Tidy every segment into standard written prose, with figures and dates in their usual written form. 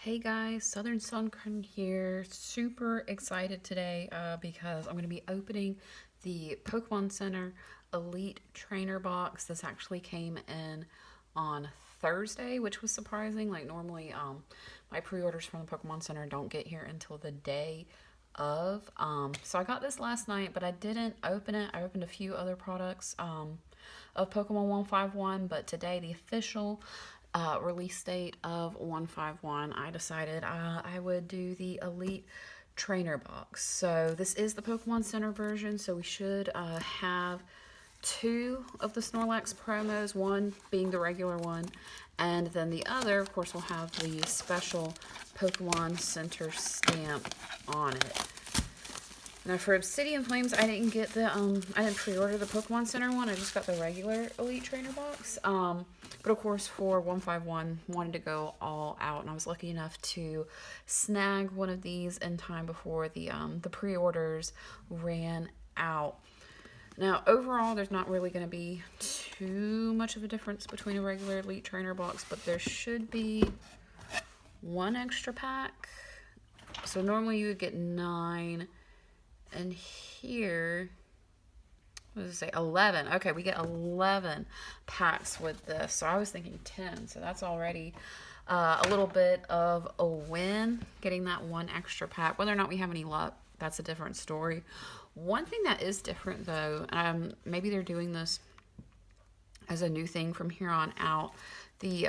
Hey guys, Southern Suncream here. Super excited today because I'm going to be opening the Pokemon Center Elite Trainer box. This actually came in on Thursday, which was surprising. Like normally, my pre-orders from the Pokemon Center don't get here until the day of. So I got this last night, but I didn't open it. I opened a few other products of Pokemon 151, but today the official release date of 151, I decided I would do the Elite Trainer box. So this is the Pokemon Center version, so we should have two of the Snorlax promos, one being the regular one, and then the other, of course, will have the special Pokemon Center stamp on it. Now for Obsidian Flames, I didn't get the I didn't pre-order the Pokemon Center one. I just got the regular Elite Trainer box. But of course for 151, wanted to go all out, and I was lucky enough to snag one of these in time before the pre-orders ran out. Now overall, there's not really going to be too much of a difference between a regular Elite Trainer box, but there should be one extra pack. So normally you would get 9. And here, what does it say? 11. Okay, we get 11 packs with this. So I was thinking 10. So that's already a little bit of a win, getting that one extra pack. Whether or not we have any luck, that's a different story. One thing that is different, though, maybe they're doing this as a new thing from here on out. The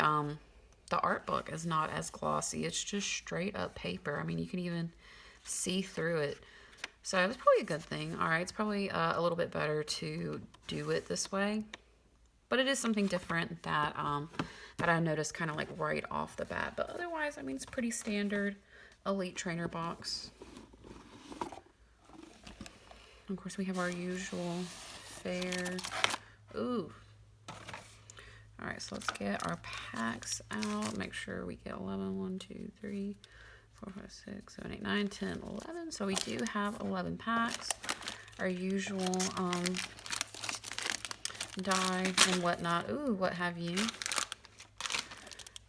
art book is not as glossy. It's just straight up paper. I mean, you can even see through it. So that's probably a good thing. All right, it's probably a little bit better to do it this way, but it is something different that that I noticed kind of like right off the bat. But otherwise, I mean, it's pretty standard Elite Trainer box. Of course, we have our usual fare. Ooh. All right, so let's get our packs out. Make sure we get 11. 1, 2, 3. 4, 5, 6, 7, 8, 9, 10, 11. So we do have 11 packs. Our usual dye and whatnot. Ooh, what have you.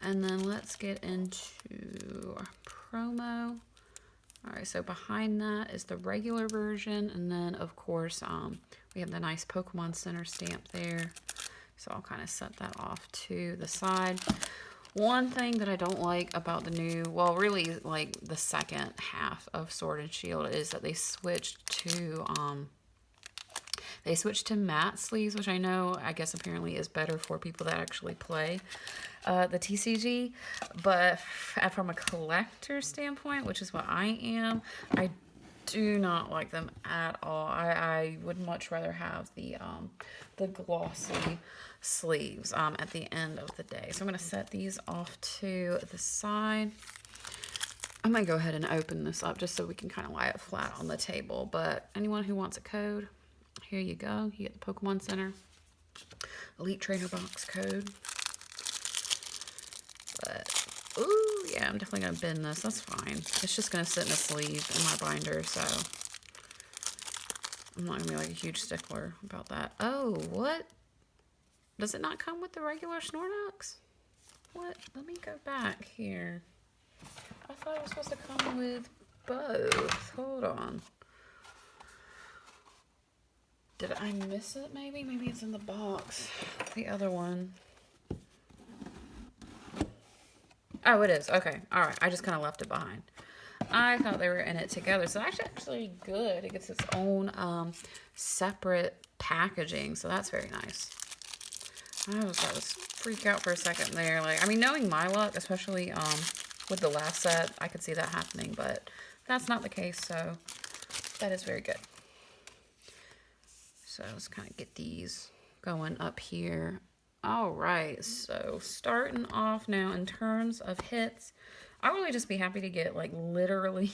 And then let's get into our promo. All right, so behind that is the regular version. And then, of course, we have the nice Pokemon Center stamp there. So I'll kind of set that off to the side. One thing that I don't like about the new, well, really like the second half of Sword and Shield, is that they switched to matte sleeves, which I guess apparently is better for people that actually play the TCG. But from a collector standpoint, which is what I am, I do not like them at all. I would much rather have the glossy sleeves at the end of the day. So I'm going to set these off to the side. I'm going to go ahead and open this up just so we can kind of lie it flat on the table. But anyone who wants a code, here you go. You get the Pokemon Center Elite Trainer box code. But ooh, yeah, I'm definitely going to bend this. That's fine. It's just going to sit in a sleeve in my binder, so I'm not going to be like a huge stickler about that. Oh, what? Does it not come with the regular Snorlax? What? Let me go back here. I thought it was supposed to come with both. Hold on. Did I miss it maybe? Maybe it's in the box. The other one. Oh, it is. Okay. All right. I just kind of left it behind. I thought they were in it together. So that's actually good. It gets its own separate packaging. So that's very nice. I was about to freak out for a second there. Like, I mean, knowing my luck, especially with the last set, I could see that happening. But that's not the case. So that is very good. So let's kind of get these going up here. All right, so starting off now in terms of hits, I would really just be happy to get like literally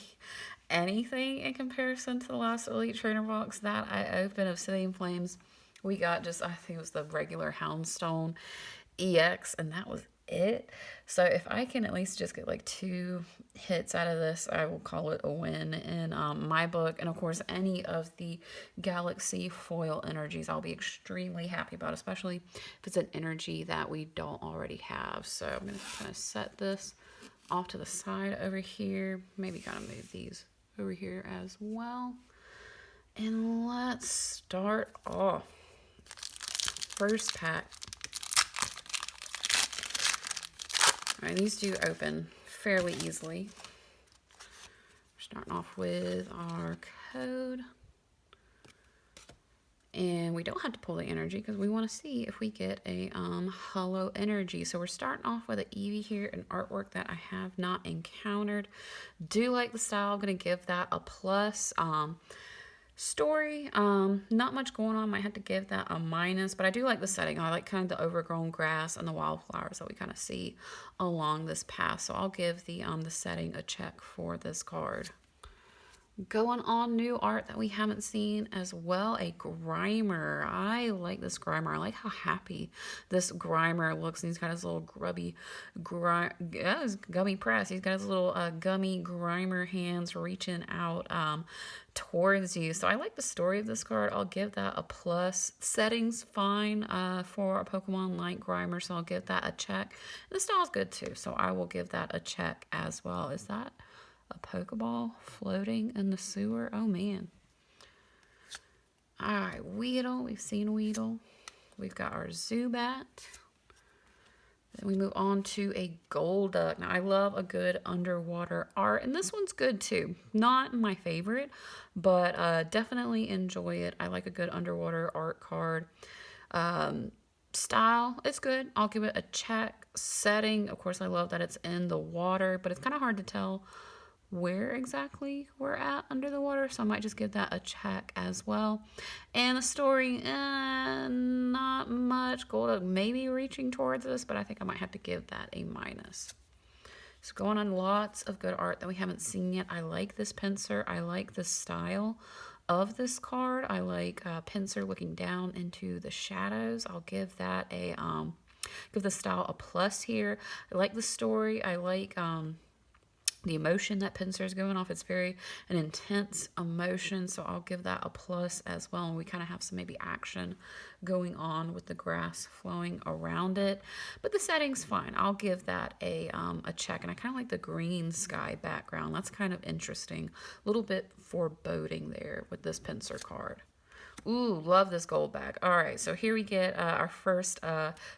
anything in comparison to the last Elite Trainer box that I opened of Obsidian Flames. We got just, I think it was the regular Houndstone EX, and that was it. So if I can at least just get like 2 hits out of this, I will call it a win in my book. And of course, any of the Galaxy foil energies I'll be extremely happy about, especially if it's an energy that we don't already have. So I'm going to kind of set this off to the side over here. Maybe kind of move these over here as well. And let's start off. First pack. All right, these do open fairly easily. We're starting off with our code. And we don't have to pull the energy because we want to see if we get a hollow energy. So we're starting off with an Eevee here, an artwork that I have not encountered. Do like the style. I'm going to give that a plus. Story, not much going on. Might have to give that a minus, but I do like the setting. I like kind of the overgrown grass and the wildflowers that we kind of see along this path. So I'll give the setting a check for this card. Going on new art that we haven't seen as well, a Grimer. I like this Grimer. I like how happy this Grimer looks. And he's got his little gummy press. He's got his little gummy Grimer hands reaching out towards you. So I like the story of this card. I'll give that a plus. Setting's fine for a Pokemon like Grimer, so I'll give that a check. And the style's good too, so I will give that a check as well. Is that a Pokeball floating in the sewer? Oh, man. All right, Weedle. We've seen Weedle. We've got our Zubat. Then we move on to a Golduck. Now, I love a good underwater art, and this one's good, too. Not my favorite, but definitely enjoy it. I like a good underwater art card. Style, it's good. I'll give it a check. Setting, of course, I love that it's in the water, but it's kind of hard to tell where exactly we're at under the water, so I might just give that a check as well. And the story, not much. Golduck maybe reaching towards us, but I think I might have to give that a minus. So going on, lots of good art that we haven't seen yet. I like this Pinsir. I like the style of this card. I like Pinsir looking down into the shadows. I'll give that a give the style a plus here. I like the story. I like the emotion that Pinsir is going off. It's very an intense emotion, so I'll give that a plus as well. And we kind of have some maybe action going on with the grass flowing around it, but the setting's fine. I'll give that a check. And I kind of like the green sky background. That's kind of interesting. A little bit foreboding there with this Pinsir card. Ooh, love this gold bag. All right, so here we get our first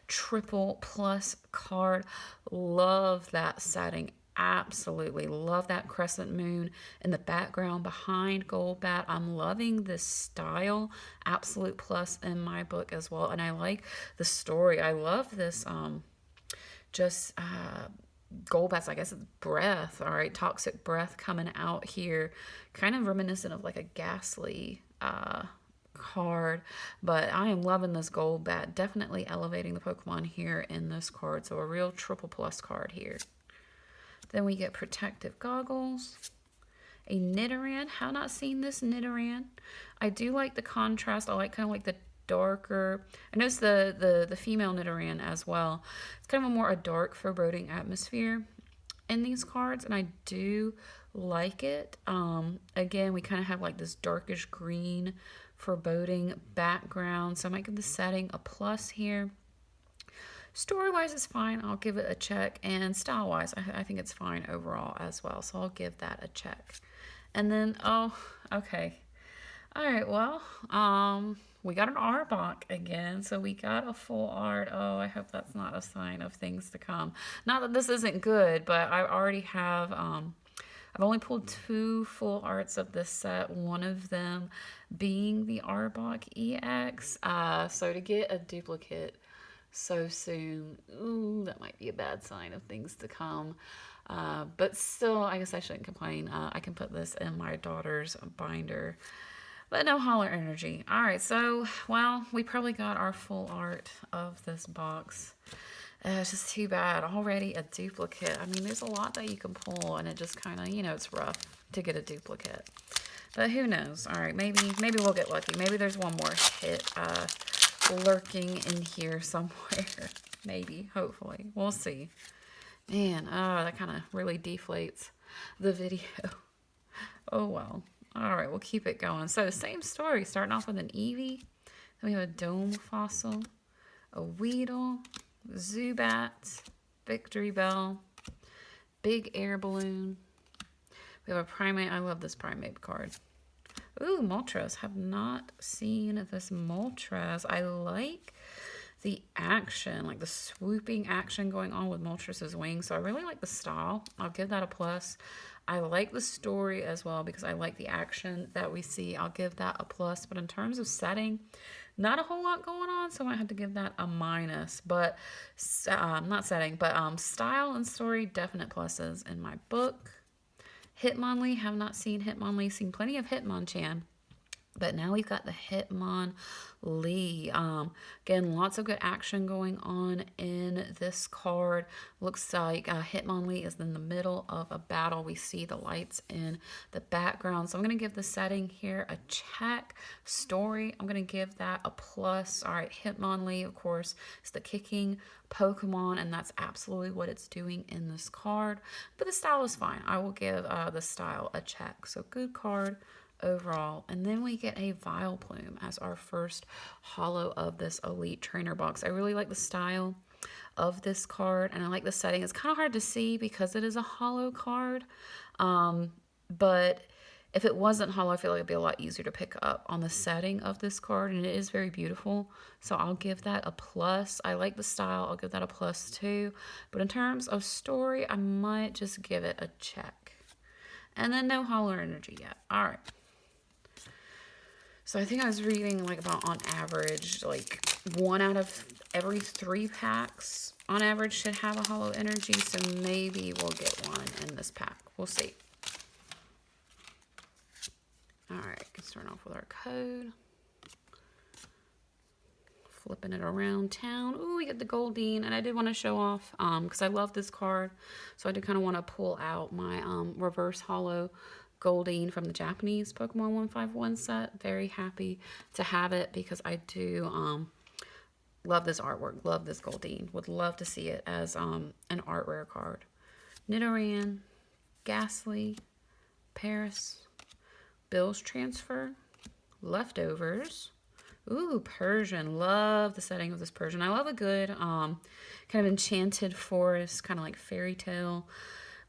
triple plus card. Love that setting. Absolutely love that crescent moon in the background behind Golbat. I'm loving this style. Absolute plus in my book as well. And I like the story. I love this Golbat's, I guess it's breath. All right, toxic breath coming out here. Kind of reminiscent of like a Ghastly card, but I am loving this Golbat. Definitely elevating the Pokemon here in this card. So a real triple plus card here. Then we get Protective Goggles, a Nidoran. Have not seen this Nidoran. I do like the contrast. I like kind of like the darker. I noticed the female Nidoran as well. It's kind of a dark, foreboding atmosphere in these cards, and I do like it. Again, we kind of have like this darkish green, foreboding background, so I might give the setting a plus here. Story-wise, it's fine. I'll give it a check. And style-wise, I think it's fine overall as well. So I'll give that a check. And then, oh, okay. All right, well, we got an Arbok again. So we got a full art. Oh, I hope that's not a sign of things to come. Not that this isn't good, but I already have, I've only pulled 2 full arts of this set. One of them being the Arbok EX. So to get a duplicate so soon, ooh, that might be a bad sign of things to come. But still, I guess I shouldn't complain. I can put this in my daughter's binder. But no holler energy. All right, so, well, we probably got our full art of this box. It's just too bad. Already a duplicate. I mean, there's a lot that you can pull, and it just kind of, it's rough to get a duplicate. But who knows? All right, maybe we'll get lucky. Maybe there's one more hit lurking in here somewhere. Maybe, hopefully. We'll see. Man, that kind of really deflates the video. Oh well. All right, we'll keep it going. So same story, starting off with an Eevee. Then we have a Dome Fossil, a Weedle, Zubat, Victory Bell, Big Air Balloon. We have a Primate. I love this Primate card. Ooh, Moltres. Have not seen this Moltres. I like the action, like the swooping action going on with Moltres' wings. So I really like the style. I'll give that a plus. I like the story as well because I like the action that we see. I'll give that a plus. But in terms of setting, not a whole lot going on, so I might have to give that a minus. But not setting, but style and story, definite pluses in my book. Hitmonlee, have not seen Hitmonlee, seen plenty of Hitmonchan. But now we've got the Hitmonlee. Again, lots of good action going on in this card. Looks like Hitmonlee is in the middle of a battle. We see the lights in the background. So I'm going to give the setting here a check. Story, I'm going to give that a plus. All right, Hitmonlee, of course, is the kicking Pokemon, and that's absolutely what it's doing in this card. But the style is fine. I will give the style a check. So good card overall. And then we get a Vileplume as our first holo of this Elite Trainer box. I really like the style of this card, and I like the setting. It's kind of hard to see because it is a holo card, but if it wasn't holo, I feel like it'd be a lot easier to pick up on the setting of this card, and it is very beautiful, so I'll give that a plus. I like the style. I'll give that a plus too, but in terms of story, I might just give it a check. And then no holo energy yet. All right. So I think I was reading like about on average, like 1 out of every 3 packs on average should have a holo energy. So maybe we'll get one in this pack. We'll see. All right, let's start off with our code. Flipping it around town. Ooh, we get the Goldeen, and I did want to show off because I love this card. So I did kind of want to pull out my reverse holo Goldeen from the Japanese Pokemon 151 set. Very happy to have it because I do love this artwork. Love this Goldeen. Would love to see it as an art rare card. Nidoran, Ghastly, Paris, Bill's Transfer, Leftovers. Ooh, Persian. Love the setting of this Persian. I love a good kind of enchanted forest, kind of like fairy tale,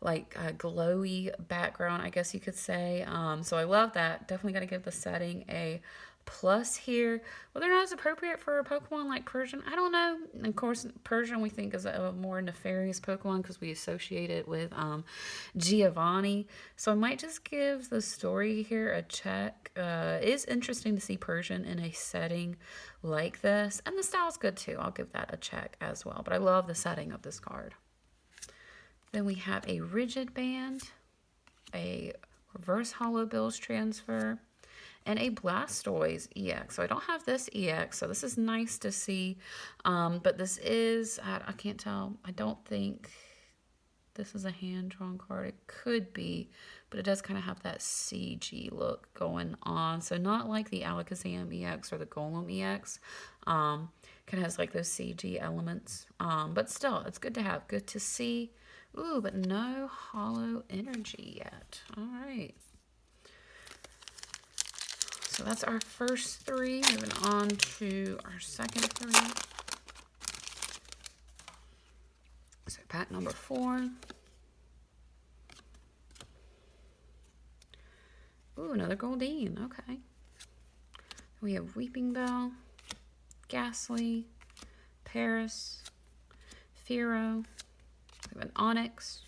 like a glowy background, I guess you could say. So I love that. Definitely got to give the setting a plus here. Whether or not it's appropriate for a Pokemon like Persian, I don't know. And of course, Persian we think is a more nefarious Pokemon because we associate it with Giovanni. So I might just give the story here a check. It is interesting to see Persian in a setting like this. And the style's good too. I'll give that a check as well. But I love the setting of this card. Then we have a Rigid Band, a Reverse Holo Bill's Transfer, and a Blastoise EX. So I don't have this EX, so this is nice to see. But this is, I can't tell, I don't think this is a hand-drawn card. It could be, but it does kind of have that CG look going on. So not like the Alakazam EX or the Golem EX. Kind of has like those CG elements. But still, it's good to have, good to see. Ooh, but no holo energy yet. All right. So that's our first 3. Moving on to our second 3. So pack number 4. Ooh, another Goldeen. Okay. We have Weeping Bell, Ghastly, Paris, Fearow. We have an Onyx.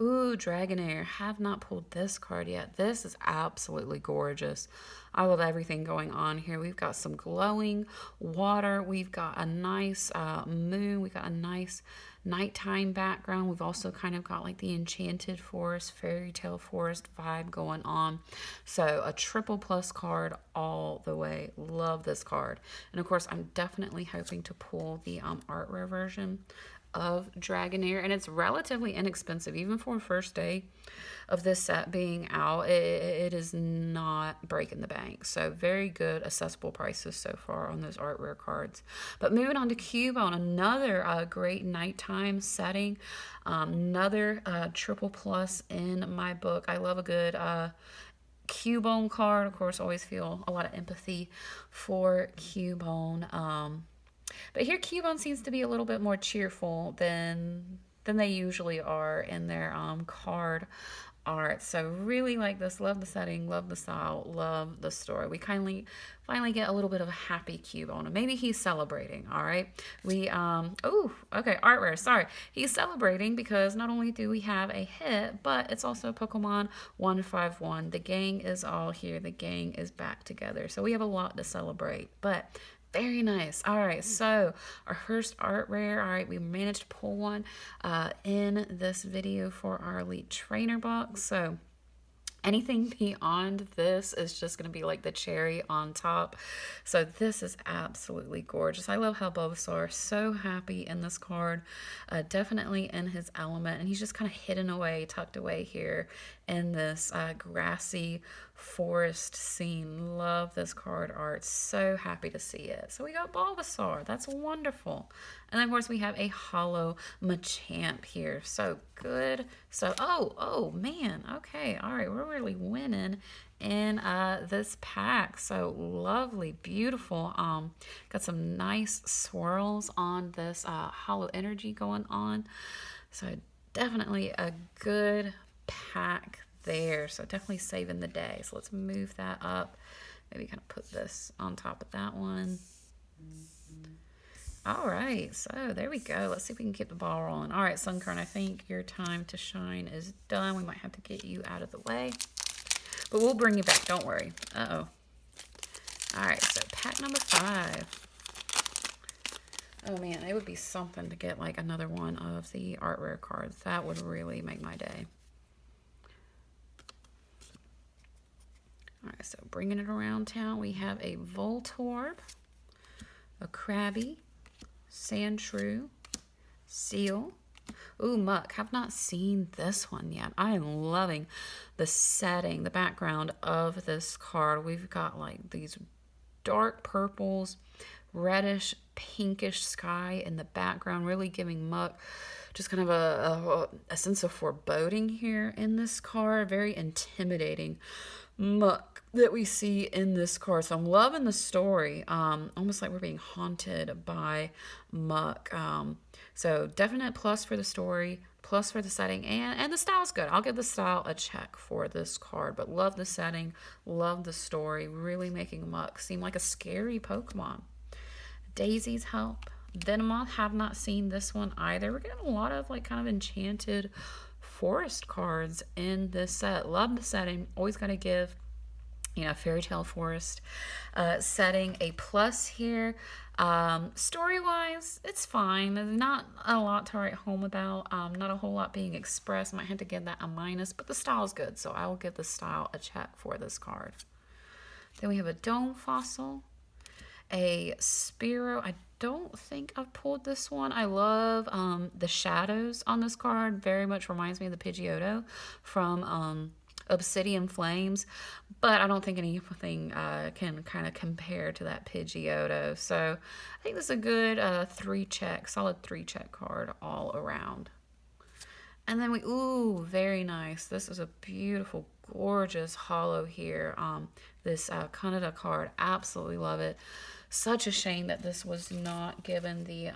Ooh, Dragonair. Have not pulled this card yet. This is absolutely gorgeous. I love everything going on here. We've got some glowing water. We've got a nice moon. We've got a nice nighttime background. We've also kind of got like the enchanted forest, fairy tale forest vibe going on. So a triple plus card all the way. Love this card. And of course, I'm definitely hoping to pull the art rare version of Dragonair, and it's relatively inexpensive, even for a first day of this set being out. It is not breaking the bank. So very good, accessible prices so far on those art rare cards. But moving on to Cubone, another great nighttime setting. Another triple plus in my book. I love a good Cubone card. Of course, always feel a lot of empathy for Cubone. But here Cubone seems to be a little bit more cheerful than they usually are in their card art. So really like this. Love the setting, love the style, love the story. We finally get a little bit of a happy Cubone, and maybe he's celebrating. All right, we oh, okay, art rare, sorry, he's celebrating because not only do we have a hit, but it's also Pokemon 151. The gang is all here, the gang is back together, so we have a lot to celebrate. But very nice. All right, so our first art rare. All right, we managed to pull one in this video for our Elite Trainer box. So anything beyond this is just going to be like the cherry on top. So this is absolutely gorgeous. I love how Bulbasaur is so happy in this card. Definitely in his element. And he's just kind of hidden away, tucked away here in this grassy forest scene. Love this card art. So happy to see it. So we got Bulbasaur. That's wonderful. And then, of course, we have a hollow Machamp here. So good. So, oh, man. Okay. All right. We're really winning in this pack. So lovely, beautiful. Got some nice swirls on this hollow energy going on. So definitely a good pack there. So definitely saving the day. So let's move that up. Maybe kind of put this on top of that one. All right, so there we go. Let's see if we can keep the ball rolling. All right, Sunkern, I think your time to shine is done. We might have to get you out of the way, but we'll bring you back. Don't worry. Uh-oh. All right, so pack number 5. Oh, man, it would be something to get, like, another one of the art rare cards. That would really make my day. All right, so bringing it around town, we have a Voltorb, a Krabby, Sandshrew, Seal. Ooh, Muck. Have not seen this one yet. I am loving the setting, the background of this card. We've got like these dark purples, reddish, pinkish sky in the background, really giving Muck just kind of a sense of foreboding here in this card. Very intimidating Muck that we see in this card. So I'm loving the story. Almost like we're being haunted by Muck. So definite plus for the story, plus for the setting, and the style's good. I'll give the style a check for this card, but love the setting, love the story, really making Muck seem like a scary Pokemon. Daisy's Help. Venomoth, have not seen this one either. We're getting a lot of like kind of enchanted forest cards in this set. Love the setting. Always got to give, you know, Fairy Tale Forest setting a plus here. Story-wise, it's fine. There's not a lot to write home about. Not a whole lot being expressed. Might have to give that a minus, but the style is good, so I will give the style a check for this card. Then we have a Dome Fossil, a Spearow. I don't think I've pulled this one. I love the shadows on this card. Very much reminds me of the Pidgeotto from Obsidian Flames, but I don't think anything can kind of compare to that Pidgeotto. So I think this is a good solid 3-check card all around. And then ooh, very nice. This is a beautiful, gorgeous hollow here. This Canada card, absolutely love it. Such a shame that this was not given the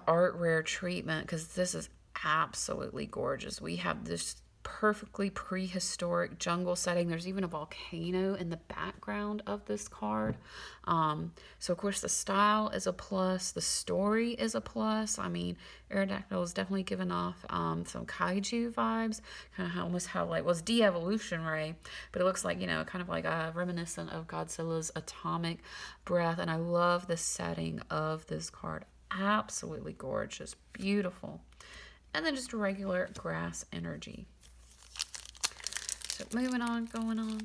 art rare treatment, because this is absolutely gorgeous. We have this perfectly prehistoric jungle setting. There's even a volcano in the background of this card. So of course the style is a plus, the story is a plus. I mean, Aerodactyl is definitely giving off some kaiju vibes, kind of almost how like was de-evolution ray, but it looks like, you know, kind of like reminiscent of Godzilla's atomic breath. And I love the setting of this card. Absolutely gorgeous, beautiful. And then just a regular grass energy. So moving on, going on.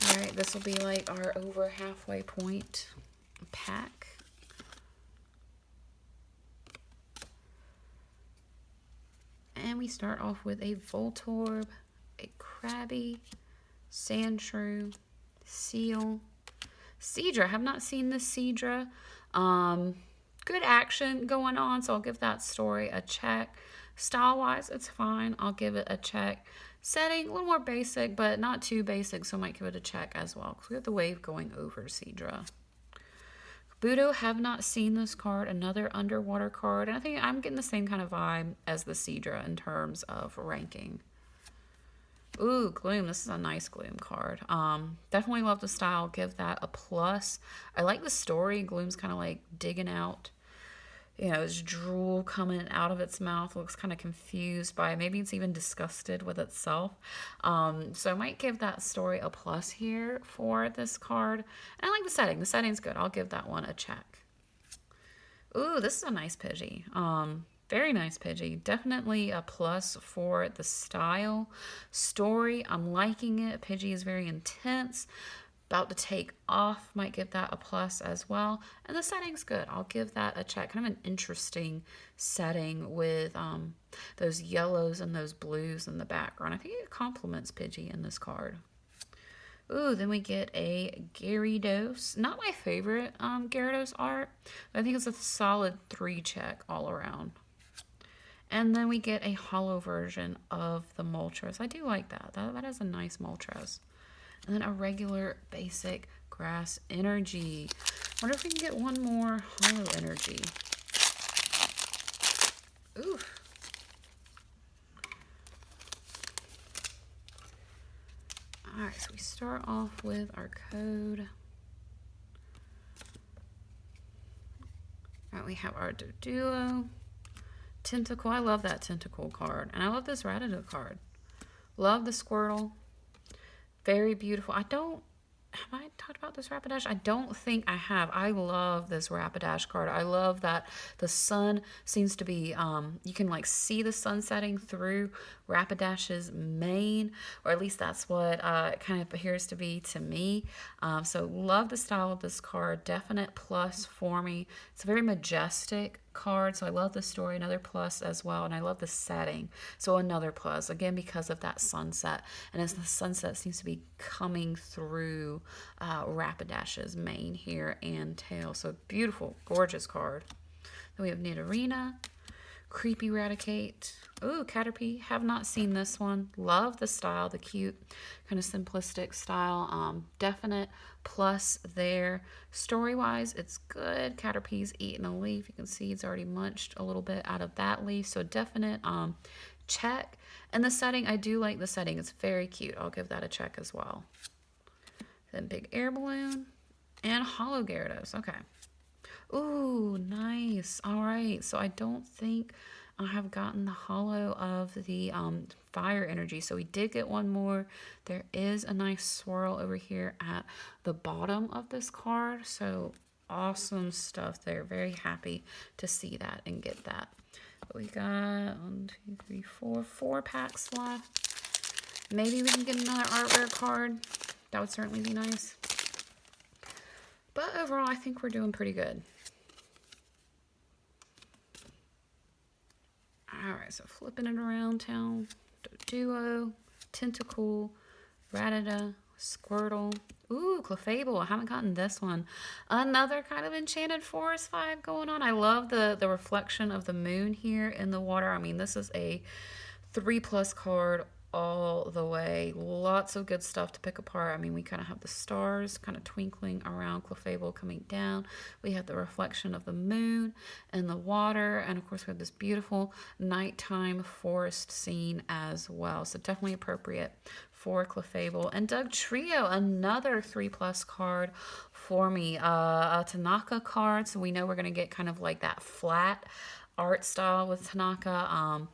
All right, this will be like our over halfway point pack. we start off with a Voltorb, a Krabby, Sandshrew, Seal, Seadra. Have not seen this Seadra. Good action going on, so I'll give that story a check. Style-wise, it's fine. I'll give it a check. Setting, a little more basic, but not too basic, so I might give it a check as well, because we have the wave going over Seadra. Budo, have not seen this card. Another underwater card, and I think I'm getting the same kind of vibe as the Seadra in terms of ranking. Ooh, Gloom. This is a nice Gloom card. Definitely love the style. Give that a plus. I like the story. Gloom's kind of like digging out, you know, his drool coming out of its mouth. Looks kind of confused by it. Maybe it's even disgusted with itself. So I might give that story a plus here for this card. And I like the setting. The setting's good. I'll give that one a check. Ooh, this is a nice Pidgey. Very nice Pidgey. Definitely a plus for the style. Story, I'm liking it. Pidgey is very intense. About to take off, might give that a plus as well. And the setting's good. I'll give that a check. Kind of an interesting setting with those yellows and those blues in the background. I think it complements Pidgey in this card. Ooh, then we get a Gyarados. Not my favorite Gyarados art, but I think it's a solid 3 check all around. And then we get a hollow version of the Moltres. I do like that. That is a nice Moltres. And then a regular basic grass energy. Wonder if we can get one more hollow energy. Ooh. Alright, so we start off with our code. Alright, we have our Doduo. Tentacle. I love that Tentacle card. And I love this Rattata card. Love the Squirtle. Very beautiful. Have I talked about this Rapidash? I don't think I have. I love this Rapidash card. I love that the sun seems to be, you can like see the sun setting through Rapidash's mane, or at least that's what it kind of appears to be to me. So love the style of this card. Definite plus for me. It's a very majestic card, so I love the story. Another plus as well, and I love the setting, so another plus again because of that sunset. And as the sunset seems to be coming through Rapidash's mane here and tail, so beautiful, gorgeous card. Then we have Nidorina, Creepy Raticate. Ooh, Caterpie. Have not seen this one. Love the style, the cute, kind of simplistic style. Definite plus there. Story-wise, it's good. Caterpie's eating a leaf. You can see it's already munched a little bit out of that leaf. So definite check. And the setting, I do like the setting. It's very cute. I'll give that a check as well. Then big air balloon and hollow Gyarados. Okay. Ooh, nice. All right. So I don't think I have gotten the hollow of the fire energy. So we did get one more. There is a nice swirl over here at the bottom of this card. So awesome stuff there. Very happy to see that and get that. But we got 1, 2, 3, 4 packs left. Maybe we can get another art rare card. That would certainly be nice. But overall, I think we're doing pretty good. Alright, so flipping it around town. Duo, Tentacle, Rattata, Squirtle. Ooh, Clefable. I haven't gotten this one. Another kind of Enchanted Forest vibe going on. I love the reflection of the moon here in the water. I mean, this is a 3+ card all the way. Lots of good stuff to pick apart. I mean, we kind of have the stars kind of twinkling around Clefable coming down. We have the reflection of the moon and the water. And of course, we have this beautiful nighttime forest scene as well. So definitely appropriate for Clefable. And Dugtrio, another 3+ card for me. A Tanaka card. So we know we're going to get kind of like that flat art style with Tanaka,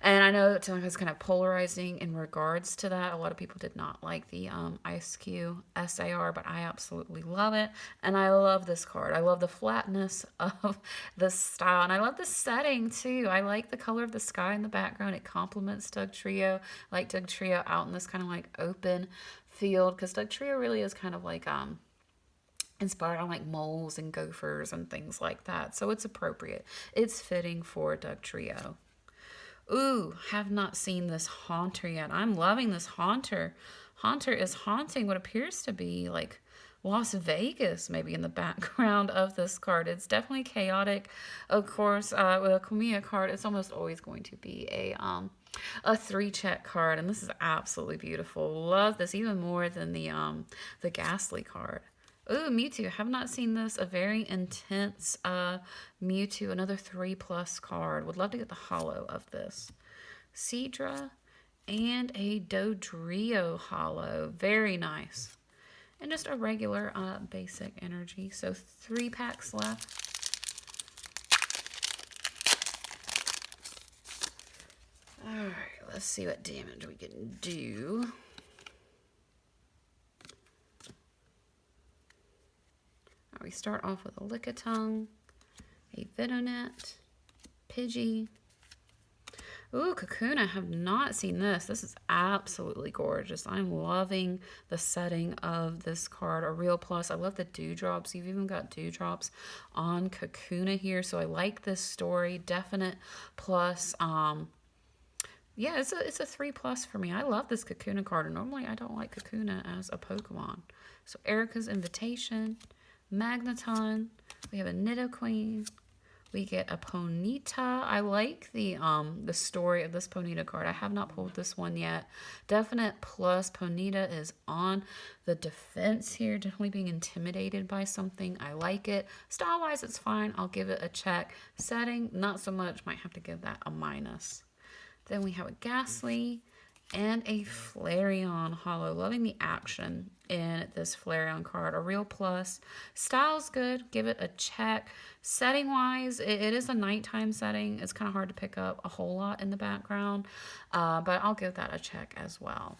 and I know that Tanaka is kind of polarizing in regards to that. A lot of people did not like the ISQ SAR, but I absolutely love it, and I love this card. I love the flatness of the style, and I love the setting too. I like the color of the sky in the background. It complements Dugtrio. I like Dugtrio out in this kind of like open field, because Dugtrio really is kind of like inspired on like moles and gophers and things like that. So it's appropriate. It's fitting for Dugtrio. Ooh, have not seen this Haunter yet. I'm loving this Haunter. Haunter is haunting what appears to be like Las Vegas, maybe in the background of this card. It's definitely chaotic. Of course, with a Kamiya card, it's almost always going to be a 3-check card, and this is absolutely beautiful. Love this even more than the Ghastly card. Ooh, Mewtwo. Have not seen this. A very intense Mewtwo. Another 3+ card. Would love to get the holo of this. Seadra and a Dodrio holo. Very nice. And just a regular basic energy. So 3 packs left. Alright, let's see what damage we can do. We start off with a Lickitung, a Venonat, Pidgey. Ooh, Kakuna, I have not seen this. This is absolutely gorgeous. I'm loving the setting of this card. A real plus. I love the dewdrops. You've even got dewdrops on Kakuna here. So I like this story. Definite plus. Yeah, it's a 3+ for me. I love this Kakuna card. And normally I don't like Kakuna as a Pokemon. So Erica's Invitation. Magneton, we have a Nidoqueen, we get a Ponyta. I like the story of this Ponyta card. I have not pulled this one yet. Definite plus. Ponyta is on the defense here, definitely being intimidated by something. I like it. Style-wise, it's fine. I'll give it a check. Setting, not so much. Might have to give that a minus. Then we have a Ghastly and a Flareon holo. Loving the action in this Flareon card. A real plus. Style's good. Give it a check. Setting wise, it is a nighttime setting. It's kind of hard to pick up a whole lot in the background. But I'll give that a check as well.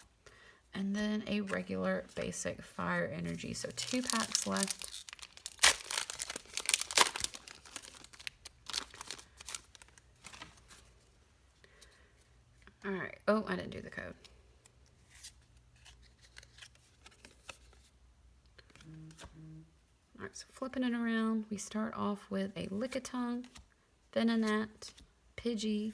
And then a regular basic fire energy. So 2 packs left. All right. Oh, I didn't do the code. All right, so flipping it around, we start off with a Lickitung, Venonat, Pidgey.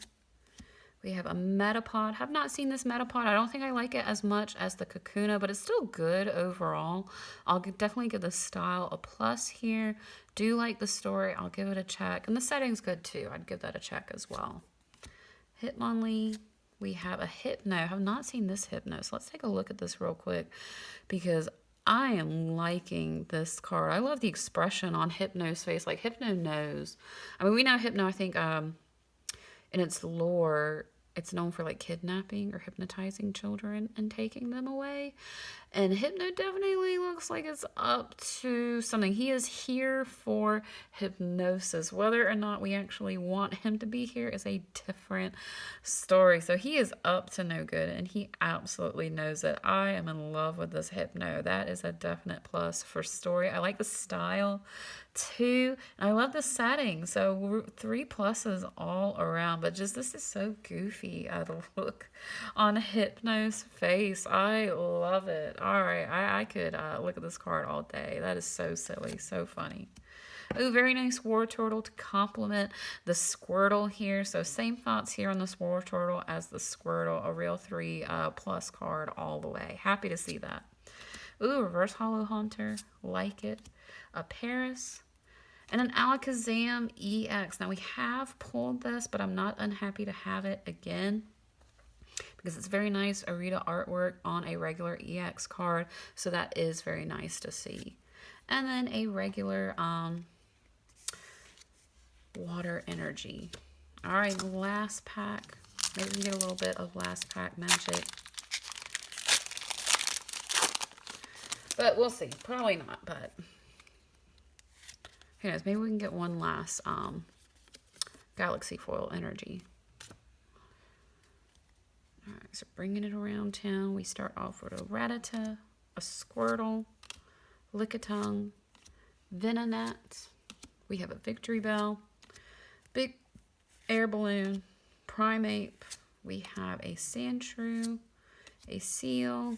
We have a Metapod. Have not seen this Metapod. I don't think I like it as much as the Kakuna, but it's still good overall. I'll definitely give the style a plus here. Do like the story. I'll give it a check. And the setting's good too. I'd give that a check as well. Hitmonlee. We have a Hypno. I have not seen this Hypno, so let's take a look at this real quick because I am liking this card. I love the expression on Hypno's face. Like, Hypno knows. I mean, we know Hypno, I think, in its lore, it's known for, like, kidnapping or hypnotizing children and taking them away. And Hypno definitely looks like it's up to something. He is here for hypnosis. Whether or not we actually want him to be here is a different story. So he is up to no good, and he absolutely knows it. I am in love with this Hypno. That is a definite plus for story. I like the style too. And I love the setting. So 3 pluses all around. But just this is so goofy, the look on Hypno's face. I love it. All right, I could look at this card all day. That is so silly, so funny. Ooh, very nice Wartortle to complement the Squirtle here. So same thoughts here on this Wartortle as the Squirtle. A real 3 plus card all the way. Happy to see that. Ooh, Reverse Holo Haunter. Like it. A Paris. And an Alakazam EX. Now, we have pulled this, but I'm not unhappy to have it again, because it's very nice Arita artwork on a regular EX card, so that is very nice to see. And then a regular water energy. All right, last pack. Maybe we can get a little bit of last pack magic. But we'll see. Probably not, but who knows? Maybe we can get one last Galaxy Foil energy. Alright, so bringing it around town, we start off with a Rattata, a Squirtle, Lickitung, Venonat. We have a Victory Bell, Big Air Balloon, Primeape. We have a Sandshrew, a Seal,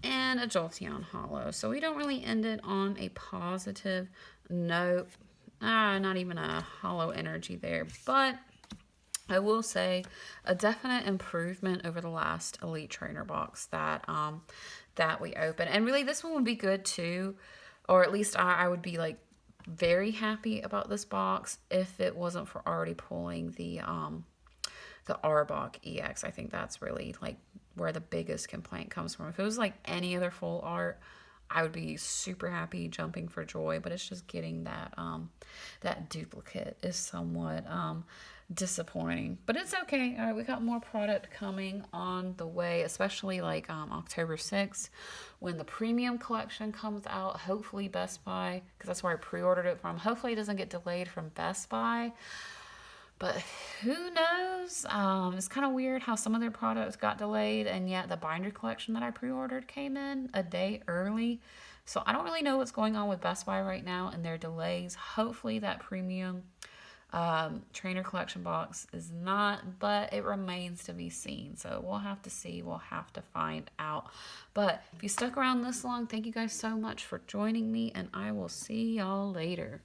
and a Jolteon holo. So we don't really end it on a positive note. Not even a holo energy there, but I will say a definite improvement over the last Elite Trainer box that we opened. And really this one would be good too, or at least I would be like very happy about this box if it wasn't for already pulling the Arbok EX. I think that's really like where the biggest complaint comes from. If it was like any other full art, I would be super happy, jumping for joy, but it's just getting that duplicate is somewhat disappointing. But it's okay. All right, we got more product coming on the way, especially like October 6th when the premium collection comes out. Hopefully Best Buy, because that's where I pre-ordered it from. Hopefully it doesn't get delayed from Best Buy. But who knows? It's kind of weird how some of their products got delayed, and yet the binder collection that I pre-ordered came in a day early. So I don't really know what's going on with Best Buy right now and their delays. Hopefully that premium trainer collection box is not, but it remains to be seen. So we'll have to see. We'll have to find out. But if you stuck around this long, thank you guys so much for joining me, and I will see y'all later.